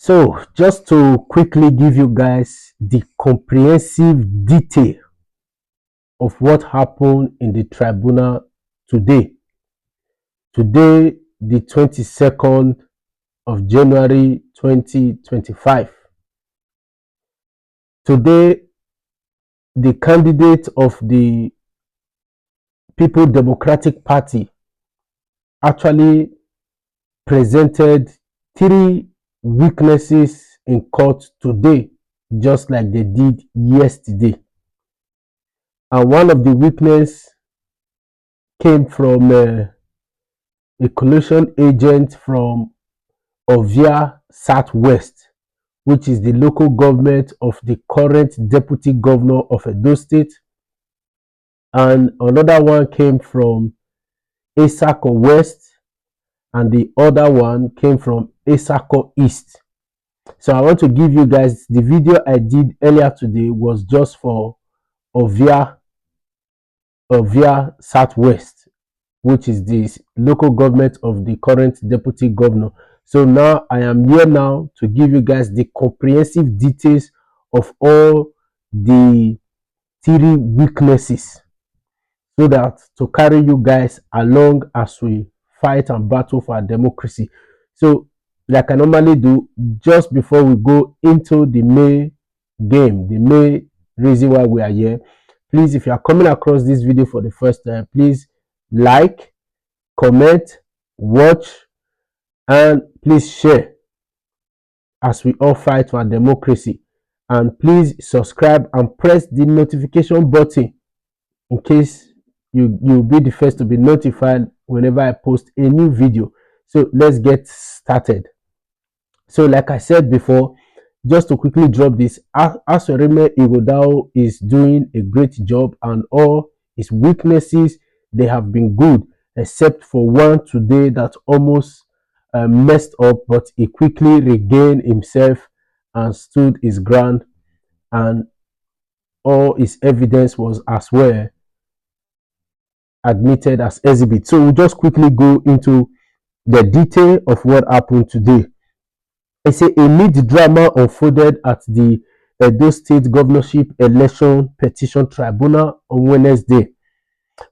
So just to quickly give you guys the comprehensive detail of what happened in the tribunal today. Today, the 22nd of January 2025. Today, the candidate of the People Democratic Party actually presented 3 weaknesses in court today, just like they did yesterday. And one of the weaknesses came from a collusion agent from Ovia South West, which is the local government of the current deputy governor of Edo State. And another one came from Etsako West, and the other one came from Etsako East. So I want to give you guys the video I did earlier today was just for Ovia South West, which is the local government of the current deputy governor. So now I am here now to give you guys the comprehensive details of all the 3 weaknesses, so that to carry you guys along as we fight and battle for our democracy. So like I normally do, just before we go into the main game, the main reason why we are here, please, if you are coming across this video for the first time, please like, comment, watch, and please share as we all fight for our democracy. And please subscribe and press the notification button in case you'll be the first to be notified whenever I post a new video. So let's get started. So like I said before, just to quickly drop this, Asue Ighodalo is doing a great job, and all his weaknesses, they have been good, except for one today that almost messed up, but he quickly regained himself and stood his ground, and all his evidence was as well admitted as exhibit. So we'll just quickly go into the detail of what happened today. I say a lead drama unfolded at the Edo State Governorship Election Petition Tribunal on Wednesday,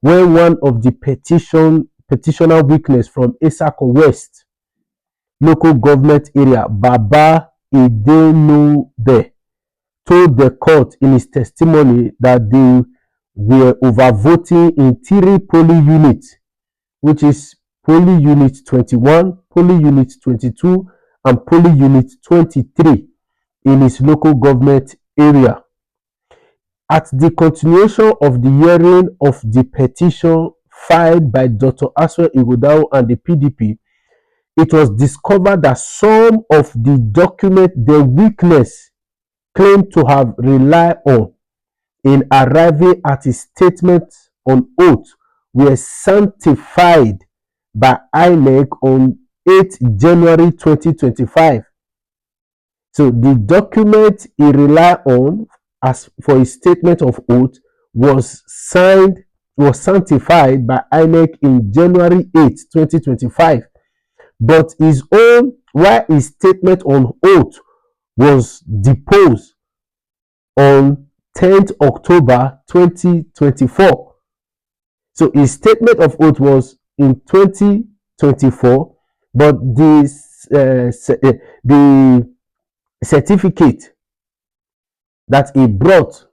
when one of the petitioner witness from Etsako West local government area, Baba Idenobe, told the court in his testimony that they were overvoting in 3 polling units, which is polling unit 21, polling unit 22, and polling unit 23 in his local government area. At the continuation of the hearing of the petition filed by Dr. Asue Ighodalo and the PDP, it was discovered that some of the documents the witness claimed to have relied on in arriving at his statement on oath were sanctified by INEC on 8 January 2025. So the document he relied on as for his statement of oath was sanctified by INEC in January 8, 2025. But his own, while his statement on oath was deposed on 10th October 2024. So his statement of oath was in 2024, but the certificate that he brought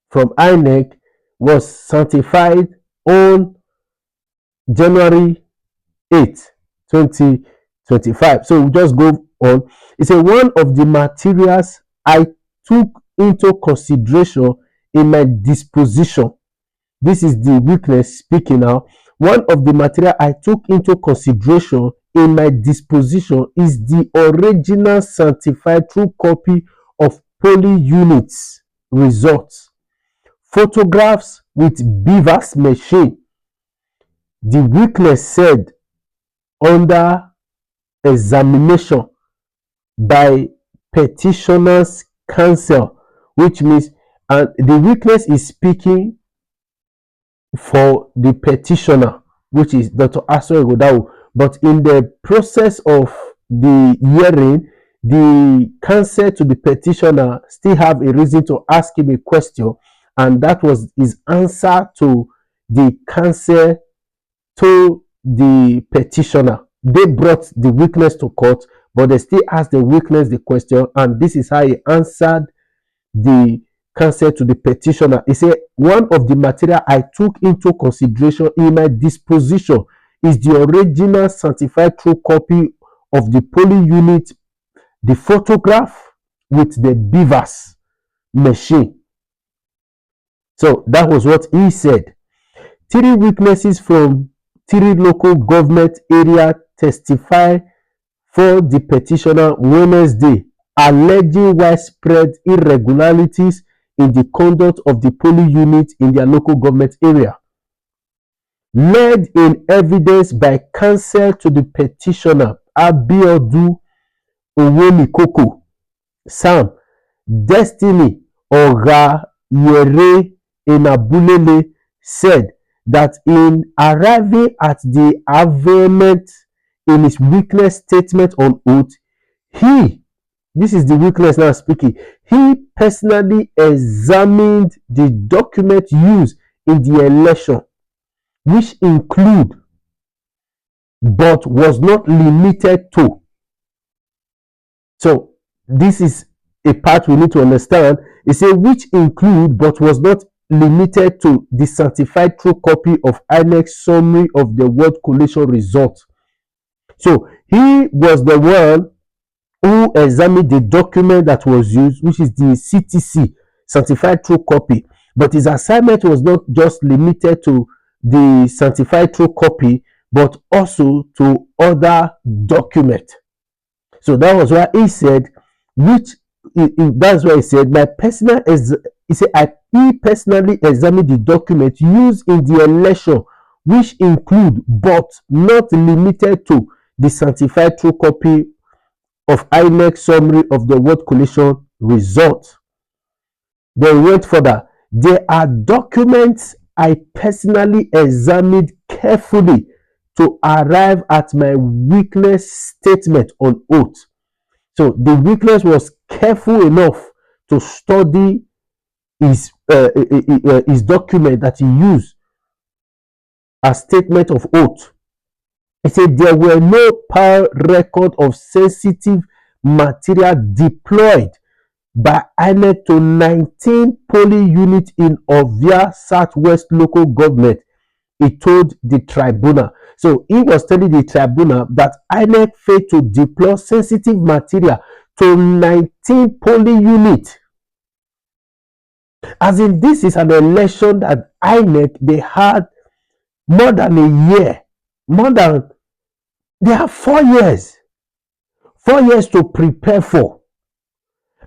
from INEC was sanctified on January 8, 2025. So we just go on. It's one of the materials I took into consideration in my disposition. This is the witness speaking now. One of the material I took into consideration in my disposition is the original sanctified true copy of polling units results, photographs with beavers machine. The witness said under examination by petitioner's counsel, which means, and the witness is speaking for the petitioner, which is Dr. Asue Ighodalo. But in the process of the hearing, the counsel to the petitioner still have a reason to ask him a question, and that was his answer to the counsel to the petitioner. They brought the witness to court, but they still asked the witness the question, and this is how he answered the counsel to the petitioner. He said, one of the material I took into consideration in my disposition is the original certified true copy of the polling unit, the photograph with the beavers machine. So that was what he said. 3 witnesses from 3 local government area testified for the petitioner Wednesday, alleging widespread irregularities in the conduct of the polling unit in their local government area. Led in evidence by counsel to the petitioner Abiodun Owonikoko, Sam, Destiny Orayere Enabulele said that in arriving at the adjournment in his witness statement on oath, this is the witness now speaking, he personally examined the document used in the election, which include but was not limited to. So this is a part we need to understand. It says which include but was not limited to the certified true copy of INEC summary of the word collation result. So he was the one who examined the document that was used, which is the CTC, certified true copy. But his assignment was not just limited to the certified true copy, but also to other documents. So that was why he said, that's why he said, he personally examined the document used in the election, which include but not limited to the certified true copy of INEC summary of the word collation result. They went further. There are documents I personally examined carefully to arrive at my witness statement on oath. So the witness was careful enough to study his document that he used as statement of oath. He said there were no prior record of sensitive material deployed by INEC to 19 polling units in Ovia South West local government, he told the tribunal. So he was telling the tribunal that INEC failed to deploy sensitive material to 19 polling units. As in, this is an election that INEC, they had more than a year, they have 4 years. 4 years to prepare for.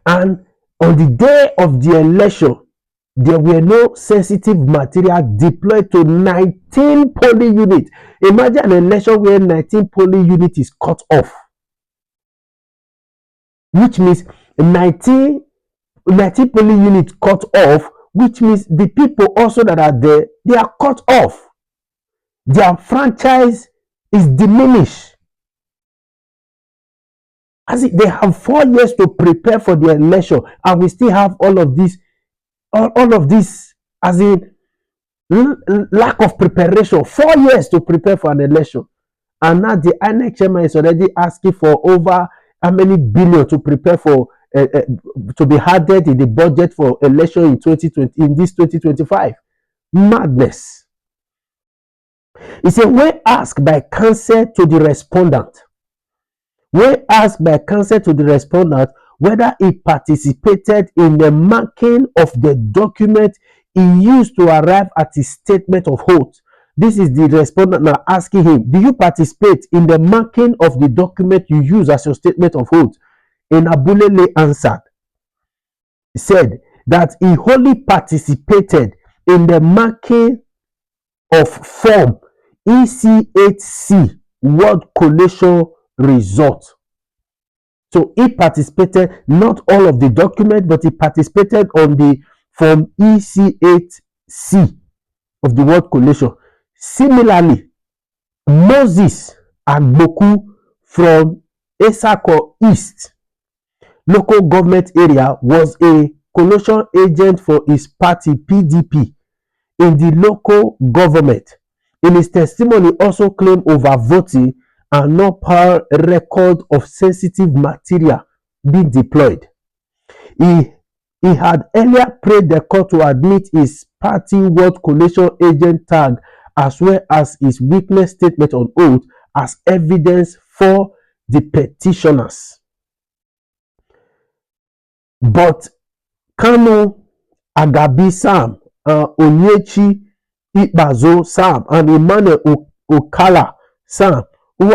And on the day of the election, there were no sensitive material deployed to 19 polling units. Imagine an election where 19 polling units is cut off. Which means 19 polling units cut off, which means the people also that are there, they are cut off. Their franchise is diminished. As they have 4 years to prepare for the election, and we still have all of this, as in lack of preparation. 4 years to prepare for an election, and now the INEC chairman is already asking for over how many billion to prepare for to be added in the budget for election in 2020, in this 2025. Madness. He said, when asked by counsel to the respondent, whether he participated in the marking of the document he used to arrive at his statement of oath. This is the respondent now asking him, do you participate in the marking of the document you use as your statement of oath? Enabulele answered. He said that he wholly participated in the marking of form EC8C word collation result. So he participated, not all of the document, but he participated on the form EC8C of the word collation. Similarly, Moses Agboku from Etsako East local government area was a collusion agent for his party PDP in the local government. In his testimony, also claimed overvoting and no power record of sensitive material being deployed. He had earlier prayed the court to admit his party word collation agent tag as well as his witness statement on oath as evidence for the petitioners. But Kanu, Agabi Sam, Onyechi Ikbazo Sam, and Emmanuel Okala Sam, who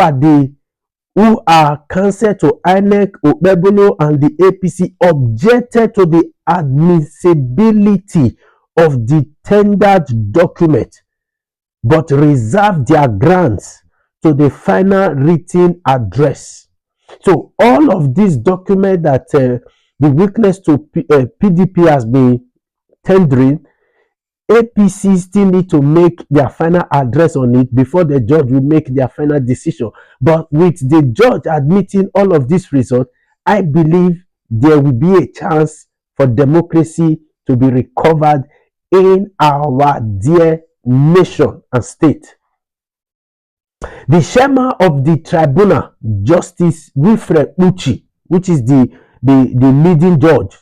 are counsel to INEC, Okpebolo, and the APC, objected to the admissibility of the tendered document, but reserved their grants to the final written address. So all of these documents that the witness to PDP has been tendering, APC still need to make their final address on it before the judge will make their final decision. But with the judge admitting all of these results, I believe there will be a chance for democracy to be recovered in our dear nation and state. The chairman of the tribunal, Justice Wilfred Uchi, which is the leading judge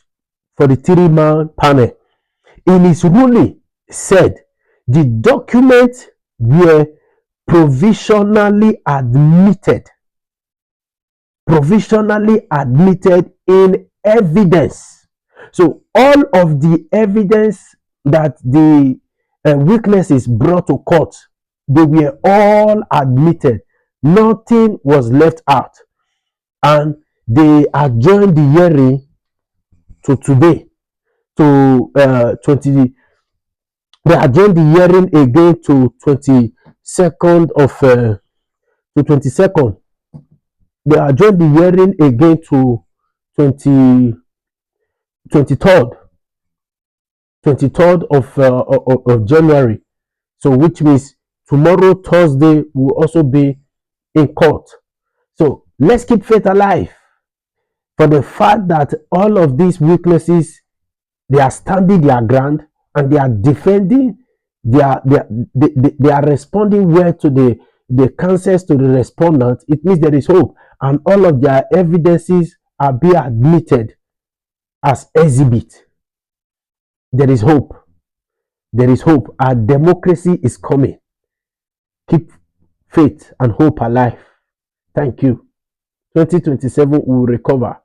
for the three-man panel, in his ruling said the documents were provisionally admitted in evidence. So all of the evidence that the witnesses brought to court, they were all admitted. Nothing was left out. And they adjourned the hearing to today, to they adjourned the hearing again to 22nd of to 22nd. They adjourned the hearing again to 23rd of January. So which means tomorrow, Thursday, will also be in court. So let's keep faith alive for the fact that all of these witnesses, they are standing their ground and they are defending, they are responding well to the counsels to the respondent. It means there is hope, and all of their evidences are being admitted as exhibit. There is hope. There is hope. Our democracy is coming. Keep faith and hope alive. Thank you. 2027 will recover.